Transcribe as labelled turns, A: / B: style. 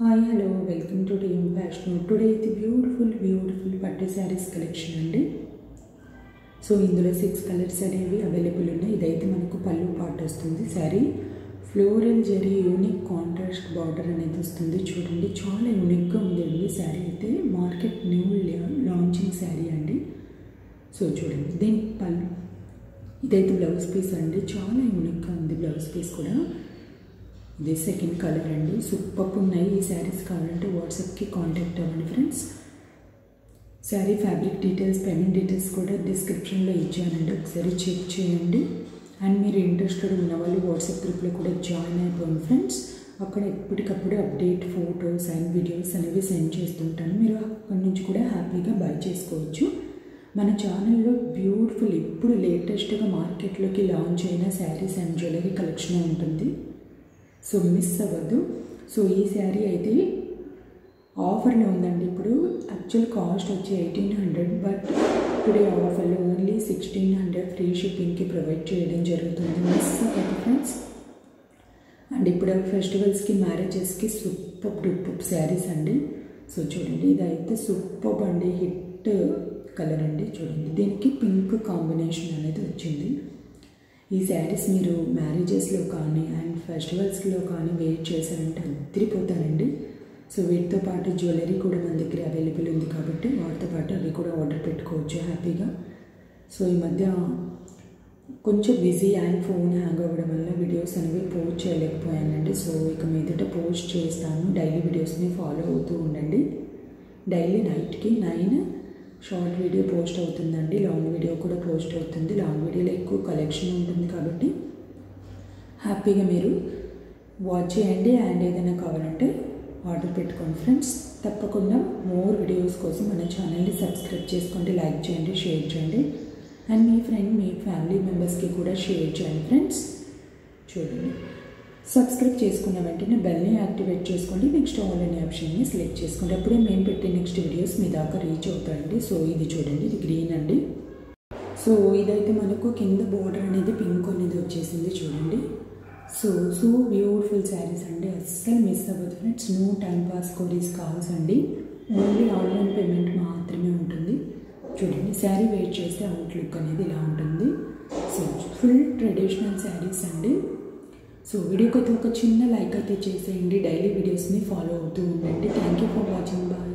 A: Hi, hello, welcome to Team Fashion. Today it's a beautiful పట్టు sarees collection అండి. So ఇందులో 6 colours అనేవి available ఉన్నాయి. ఇదైతే మనకు పల్లు పార్ట్ వస్తుంది. Sorry floral zari unique contrast border అనేది వస్తుంది. చూడండి చాలా యూనిక్గా ఉందండి. సారీ అయితే మార్కెట్ న్యూ లాంచింగ్ సారీ అండి. సో చూడండి దీని పల్లు ఇదైతే బ్లౌజ్ పీస్ అండి. చాలా యూనిక్గా ఉంది బ్లౌజ్ పీస్ కూడా. ఇది సెకండ్ కలర్ అండి. సూపర్ ఉన్నాయి. ఈ శారీస్ కావాలంటే వాట్సాప్కి కాంటాక్ట్ అవ్వండి friends. Sari fabric details payment details కూడా డిస్క్రిప్షన్లో ఇచ్చానండి, ఒకసారి చెక్ చేయండి. అండ్ మీరు ఇంట్రెస్టెడ్ ఉన్న వాళ్ళు వాట్సాప్ గ్రూప్లో కూడా జాయిన్ అయిపోండి ఫ్రెండ్స్. అక్కడ ఎప్పటికప్పుడు అప్డేట్ ఫొటోస్ అండ్ వీడియోస్ అనేవి సెండ్ చేస్తుంటాను. మీరు అక్కడి నుంచి కూడా హ్యాపీగా బై చేసుకోవచ్చు. మన ఛానల్లో బ్యూటిఫుల్ ఇప్పుడు లేటెస్ట్గా మార్కెట్లోకి లాంచ్ అయిన శారీస్ అండ్ జ్యువెలరీ కలెక్షన్ ఉంటుంది. సో మిస్ అవ్వద్దు. సో ఈ శారీ అయితే ఆఫర్లో ఉందండి. ఇప్పుడు యాక్చువల్ కాస్ట్ వచ్చి 1800, బట్ టుడే ఆఫర్లో ఓన్లీ 1600 ఫ్రీ షిప్పింగ్కి ప్రొవైడ్ చేయడం జరుగుతుంది. మిస్ అవ్వద్దు ఫ్రెండ్స్. అండ్ ఇప్పుడు ఫెస్టివల్స్కి మ్యారేజెస్కి సూపర్ శారీస్ అండి. సో చూడండి ఇదైతే సూపర్ అండి, హిట్ కలర్ అండి. చూడండి దీనికి పింక్ కాంబినేషన్ అనేది వచ్చింది. ఈ శారీస్ మీరు మ్యారేజెస్లో కానీ అండ్ ఫెస్టివల్స్లో కానీ వెయిట్ చేశారంటే అదిరిపోతారండి. సో వీటితో పాటు జ్యువెలరీ కూడా మన దగ్గర అవైలబుల్ ఉంది కాబట్టి వాటితో పాటు అవి కూడా ఆర్డర్ పెట్టుకోవచ్చు హ్యాపీగా. సో ఈ మధ్య కొంచెం బిజీ అండ్ ఫోన్ హ్యాంగ్ అవ్వడం వల్ల వీడియోస్ అనేవి పోస్ట్ చేయలేకపోయానండి. సో ఇక మీదట పోస్ట్ చేస్తాను. డైలీ వీడియోస్ని ఫాలో అవుతూ ఉండండి. డైలీ నైట్కి 9 షార్ట్ వీడియో పోస్ట్ అవుతుందండి. లాంగ్ వీడియో కూడా పోస్ట్ అవుతుంది. లాంగ్ వీడియోలో ఎక్కువ కలెక్షన్ ఉంటుంది కాబట్టి హ్యాపీగా మీరు వాచ్ చేయండి. అండ్ ఏదైనా కావాలంటే ఆర్డర్ పెట్టుకోండి ఫ్రెండ్స్. తప్పకుండా మోర్ వీడియోస్ కోసం మన ఛానల్ని సబ్స్క్రైబ్ చేసుకోండి, లైక్ చేయండి, షేర్ చేయండి. అండ్ మీ ఫ్యామిలీ మెంబర్స్కి కూడా షేర్ చేయండి ఫ్రెండ్స్. చూడండి సబ్స్క్రైబ్ చేసుకున్న వెంటనే బెల్ని యాక్టివేట్ చేసుకోండి. నెక్స్ట్ ఆల్ అనే ఆప్షన్ని సెలెక్ట్ చేసుకోండి. అప్పుడే మేము పెట్టే నెక్స్ట్ వీడియోస్ మీ దాకా రీచ్ అవుతాయండి. సో ఇది చూడండి, ఇది గ్రీన్ అండి. సో ఇదైతే మనకు కింద బోర్డర్ అనేది పింక్ అనేది వచ్చేసింది చూడండి. సో బ్యూటిఫుల్ శారీస్ అండి. అస్సలు మిస్ అవ్వదు ఫ్రెండ్స్. నో టైం పాస్ కోరీస్ కాల్స్ అండి. ఓన్లీ ఆన్లైన్ పేమెంట్ మాత్రమే ఉంటుంది. చూడండి శారీ వెయిట్ చేస్తే అవుట్లుక్ అనేది ఇలా ఉంటుంది. సో ఫుల్ ట్రెడిషనల్ శారీస్ అండి. సో వీడియోకి అయితే ఒక చిన్న లైక్ అయితే చేసేయండి. డైలీ వీడియోస్ని ఫాలో అవుతూ ఉండండి. Thank you for watching. Bye.